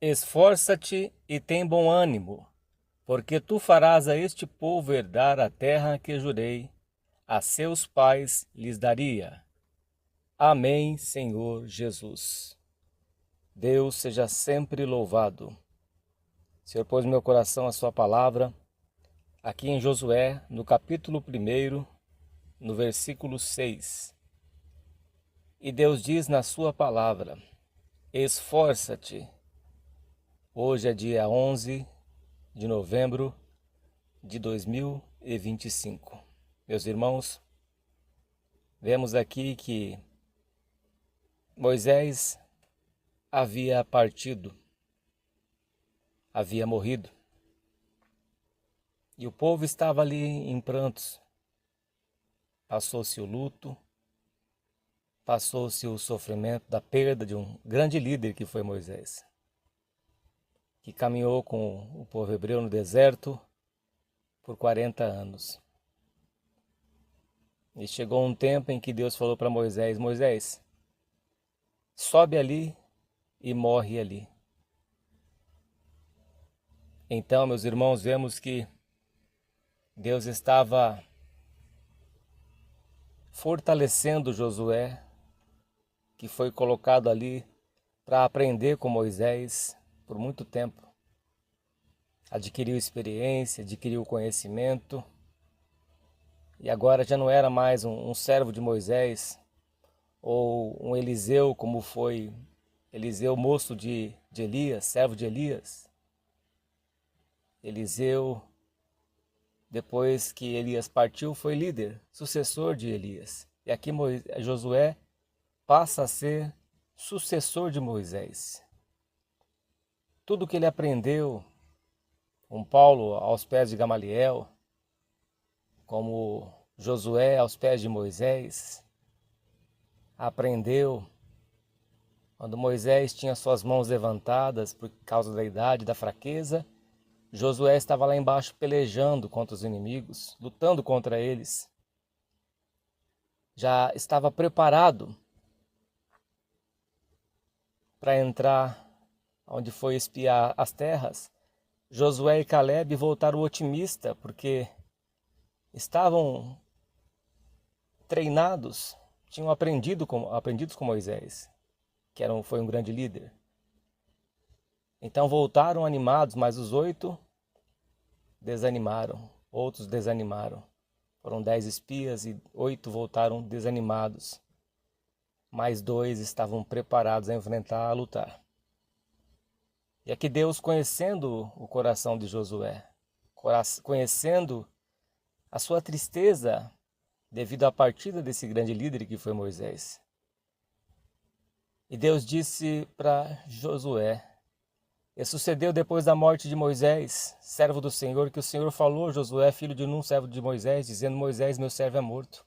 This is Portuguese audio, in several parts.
Esforça-te e tem bom ânimo, porque tu farás a este povo herdar a terra que jurei, a seus pais lhes daria. Amém, Senhor Jesus. Deus seja sempre louvado. Senhor, pôs no meu coração a sua palavra, aqui em Josué, no capítulo 1, no versículo 6. E Deus diz na sua palavra: esforça-te. Hoje é dia 11 de novembro de 2025. Meus irmãos, vemos aqui que Moisés havia partido, havia morrido, e o povo estava ali em prantos. Passou-se o luto, passou-se o sofrimento da perda de um grande líder que foi Moisés, que caminhou com o povo hebreu no deserto por 40 anos. E chegou um tempo em que Deus falou para Moisés: Moisés, sobe ali e morre ali. Então, meus irmãos, vemos que Deus estava fortalecendo Josué, que foi colocado ali para aprender com Moisés por muito tempo. Adquiriu experiência, adquiriu conhecimento, e agora já não era mais um servo de Moisés, ou um Eliseu, como foi Eliseu, moço de Elias, servo de Elias. Eliseu, depois que Elias partiu, foi líder, sucessor de Elias. E aqui Josué passa a ser sucessor de Moisés. Tudo que ele aprendeu com Paulo aos pés de Gamaliel, como Josué aos pés de Moisés, aprendeu quando Moisés tinha suas mãos levantadas por causa da idade, da fraqueza. Josué estava lá embaixo pelejando contra os inimigos, lutando contra eles. Já estava preparado para entrar onde foi espiar as terras. Josué e Caleb voltaram otimistas, porque estavam treinados, tinham aprendidos com Moisés, que foi um grande líder. Então voltaram animados, mas os 8 desanimaram, outros desanimaram. Foram 10 espias e 8 voltaram desanimados. Mais 2 estavam preparados a enfrentar, a lutar. E aqui Deus, conhecendo o coração de Josué, conhecendo a sua tristeza devido à partida desse grande líder que foi Moisés. E Deus disse para Josué: e sucedeu depois da morte de Moisés, servo do Senhor, que o Senhor falou a Josué, filho de Nun, servo de Moisés, dizendo: Moisés, meu servo, é morto.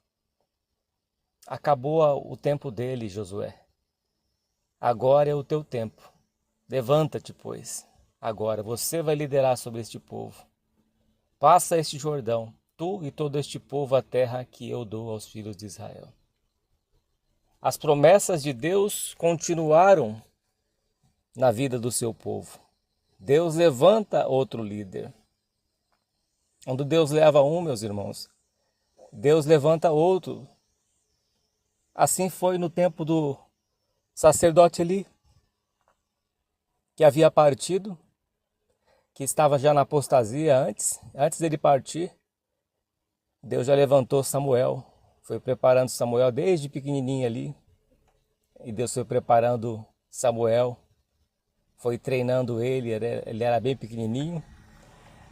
Acabou o tempo dele, Josué. Agora é o teu tempo. Levanta-te, pois. Agora você vai liderar sobre este povo. Passa este Jordão, tu e todo este povo, a terra que eu dou aos filhos de Israel. As promessas de Deus continuaram na vida do seu povo. Deus levanta outro líder. Quando Deus leva um, meus irmãos, Deus levanta outro. Assim foi no tempo do sacerdote Eli, que havia partido, que estava já na apostasia antes dele partir. Deus já levantou Samuel, foi preparando Samuel desde pequenininho ali, e Deus foi preparando Samuel, foi treinando ele era bem pequenininho,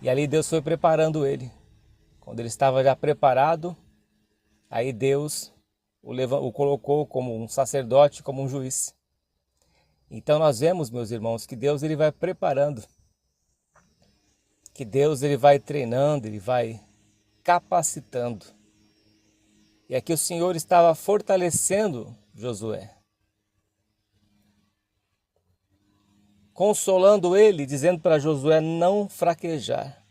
e ali Deus foi preparando ele. Quando ele estava já preparado, aí Deus o colocou como um sacerdote, como um juiz. Então nós vemos, meus irmãos, que Deus ele vai preparando, que Deus ele vai treinando, ele vai capacitando. E aqui o Senhor estava fortalecendo Josué, consolando ele, dizendo para Josué não fraquejar,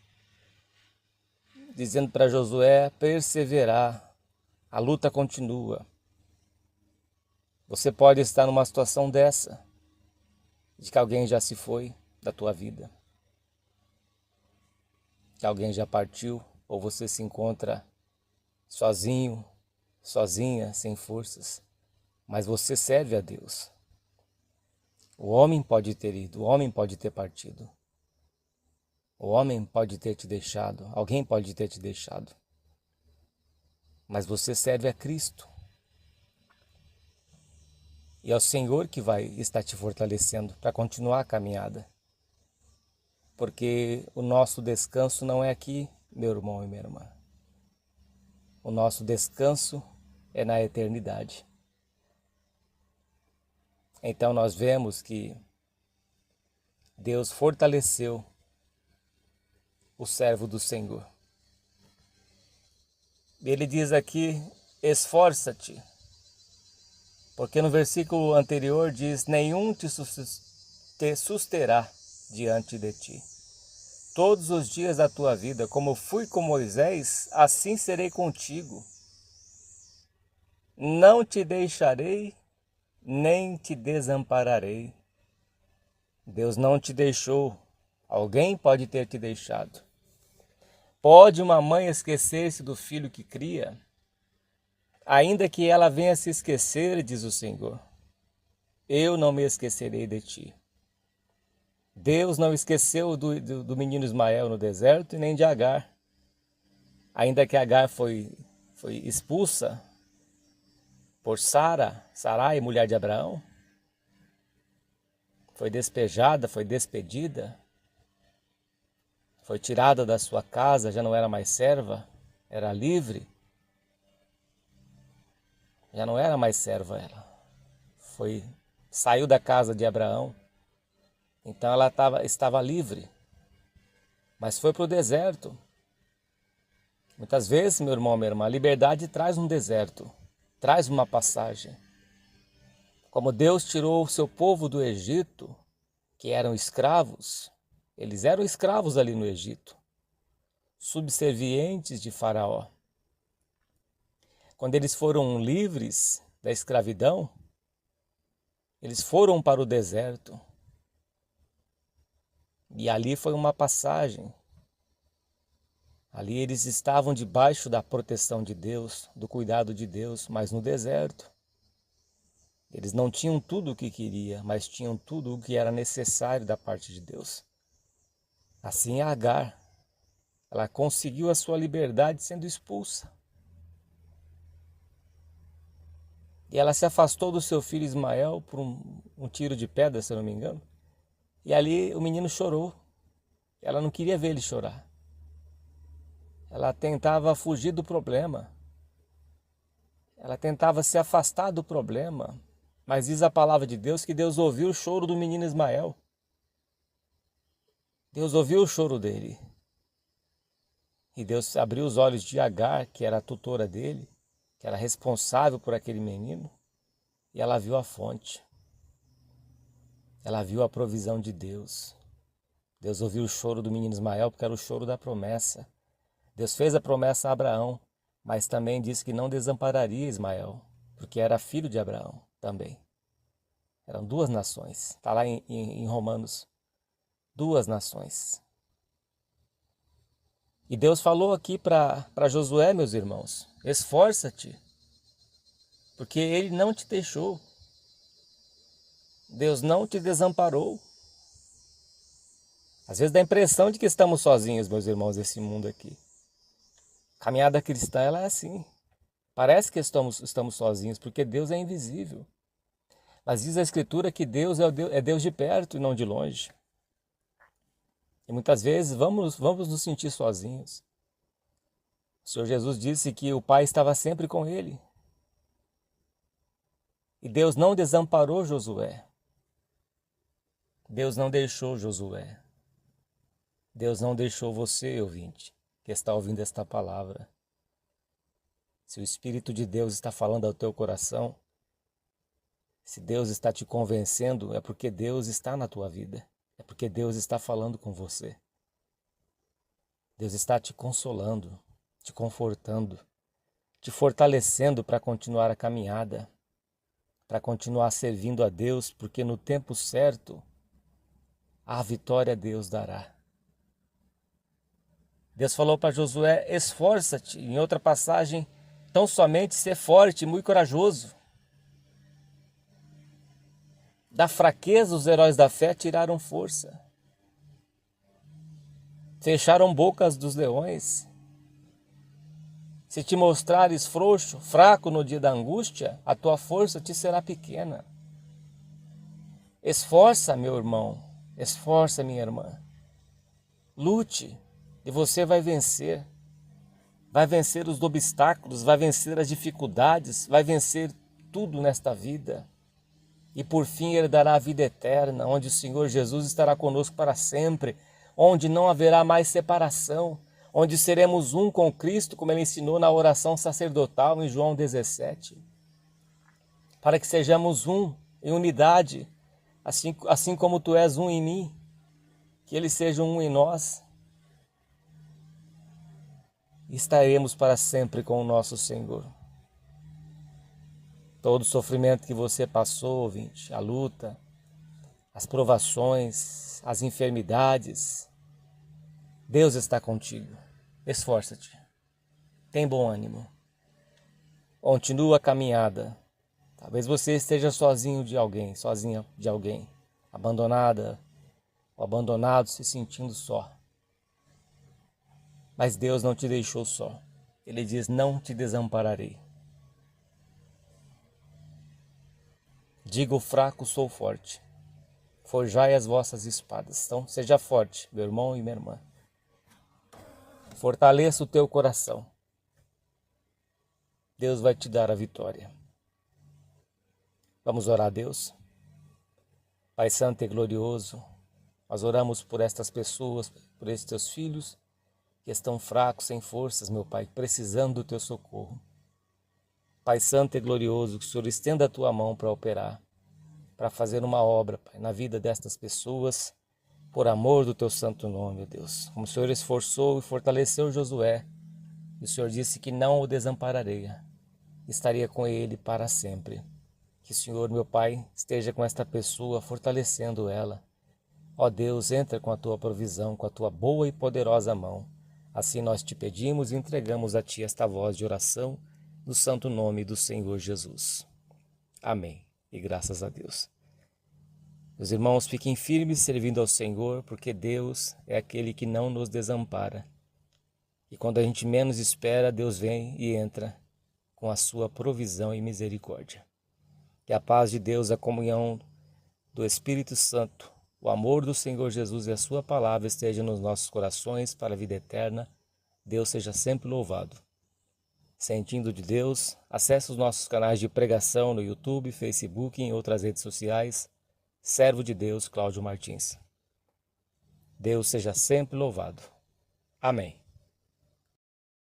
dizendo para Josué perseverar. A luta continua. Você pode estar numa situação dessa, de que alguém já se foi, da tua vida. Que alguém já partiu ou você se encontra sozinho, sozinha, sem forças, mas você serve a Deus. O homem pode ter ido, o homem pode ter partido. O homem pode ter te deixado, alguém pode ter te deixado. Mas você serve a Cristo. E é o Senhor que vai estar te fortalecendo para continuar a caminhada. Porque o nosso descanso não é aqui, meu irmão e minha irmã. O nosso descanso é na eternidade. Então nós vemos que Deus fortaleceu o servo do Senhor. Ele diz aqui, esforça-te. Porque no versículo anterior diz, nenhum te susterá diante de ti. Todos os dias da tua vida, como fui com Moisés, assim serei contigo. Não te deixarei, nem te desampararei. Deus não te deixou. Alguém pode ter te deixado. Pode uma mãe esquecer-se do filho que cria? Ainda que ela venha se esquecer, diz o Senhor, eu não me esquecerei de ti. Deus não esqueceu do menino Ismael no deserto e nem de Agar. Ainda que Agar foi expulsa por Sarai, mulher de Abraão, foi despejada, foi despedida, foi tirada da sua casa, já não era mais serva, era livre. Já não era mais serva ela. Saiu da casa de Abraão. Então ela estava livre. Mas foi para o deserto. Muitas vezes, meu irmão, minha irmã, a liberdade traz um deserto. Traz uma passagem. Como Deus tirou o seu povo do Egito, que eram escravos. Eles eram escravos ali no Egito. Subservientes de Faraó. Quando eles foram livres da escravidão, eles foram para o deserto. E ali foi uma passagem. Ali eles estavam debaixo da proteção de Deus, do cuidado de Deus, mas no deserto. Eles não tinham tudo o que queria, mas tinham tudo o que era necessário da parte de Deus. Assim Agar, ela conseguiu a sua liberdade sendo expulsa. E ela se afastou do seu filho Ismael por um tiro de pedra, se eu não me engano. E ali o menino chorou. Ela não queria ver ele chorar. Ela tentava fugir do problema. Ela tentava se afastar do problema. Mas diz a palavra de Deus que Deus ouviu o choro do menino Ismael. Deus ouviu o choro dele. E Deus abriu os olhos de Agar, que era a tutora dele, que era responsável por aquele menino, e ela viu a fonte. Ela viu a provisão de Deus. Deus ouviu o choro do menino Ismael, porque era o choro da promessa. Deus fez a promessa a Abraão, mas também disse que não desampararia Ismael, porque era filho de Abraão também. Eram duas nações. Está lá em Romanos. Duas nações. E Deus falou aqui para Josué, meus irmãos, esforça-te, porque Ele não te deixou. Deus não te desamparou. Às vezes dá a impressão de que estamos sozinhos, meus irmãos, nesse mundo aqui. A caminhada cristã, ela é assim. Parece que estamos sozinhos, porque Deus é invisível. Mas diz a Escritura que Deus é Deus de perto e não de longe. E muitas vezes vamos nos sentir sozinhos. O Senhor Jesus disse que o Pai estava sempre com ele. E Deus não desamparou Josué. Deus não deixou Josué. Deus não deixou você, ouvinte, que está ouvindo esta palavra. Se o Espírito de Deus está falando ao teu coração, se Deus está te convencendo, é porque Deus está na tua vida. É porque Deus está falando com você. Deus está te consolando, te confortando, te fortalecendo para continuar a caminhada, para continuar servindo a Deus, porque no tempo certo, a vitória Deus dará. Deus falou para Josué, esforça-te. Em outra passagem, tão somente ser forte e muito corajoso. Da fraqueza os heróis da fé tiraram força. Fecharam bocas dos leões. Se te mostrares frouxo, fraco no dia da angústia, a tua força te será pequena. Esforça, meu irmão, esforça, minha irmã. Lute e você vai vencer. Vai vencer os obstáculos, vai vencer as dificuldades, vai vencer tudo nesta vida. E por fim ele dará a vida eterna, onde o Senhor Jesus estará conosco para sempre, onde não haverá mais separação, onde seremos um com Cristo, como ele ensinou na oração sacerdotal em João 17. Para que sejamos um, em unidade, assim como tu és um em mim, que eles sejam um em nós. E estaremos para sempre com o nosso Senhor. Todo o sofrimento que você passou, ouvinte, a luta, as provações, as enfermidades, Deus está contigo. Esforça-te. Tem bom ânimo. Continua a caminhada. Talvez você esteja sozinho de alguém, sozinha de alguém, abandonada ou abandonado, se sentindo só. Mas Deus não te deixou só. Ele diz, não te desampararei. Diga o fraco, sou forte. Forjai as vossas espadas. Então, seja forte, meu irmão e minha irmã. Fortaleça o teu coração. Deus vai te dar a vitória. Vamos orar a Deus. Pai Santo e glorioso, nós oramos por estas pessoas, por estes teus filhos, que estão fracos, sem forças, meu Pai, precisando do teu socorro. Pai Santo e glorioso, que o Senhor estenda a tua mão para operar, para fazer uma obra, Pai, na vida destas pessoas, por amor do teu santo nome, ó Deus. Como o Senhor esforçou e fortaleceu Josué, e o Senhor disse que não o desampararei, estaria com ele para sempre. Que o Senhor, meu Pai, esteja com esta pessoa, fortalecendo ela. Ó Deus, entra com a tua provisão, com a tua boa e poderosa mão. Assim nós te pedimos e entregamos a ti esta voz de oração, no santo nome do Senhor Jesus. Amém. E graças a Deus. Meus irmãos, fiquem firmes servindo ao Senhor, porque Deus é aquele que não nos desampara. E quando a gente menos espera, Deus vem e entra com a sua provisão e misericórdia. Que a paz de Deus, a comunhão do Espírito Santo, o amor do Senhor Jesus e a sua palavra estejam nos nossos corações para a vida eterna. Deus seja sempre louvado. Sentindo de Deus, acesse os nossos canais de pregação no YouTube, Facebook e em outras redes sociais. Servo de Deus, Cláudio Martins. Deus seja sempre louvado. Amém.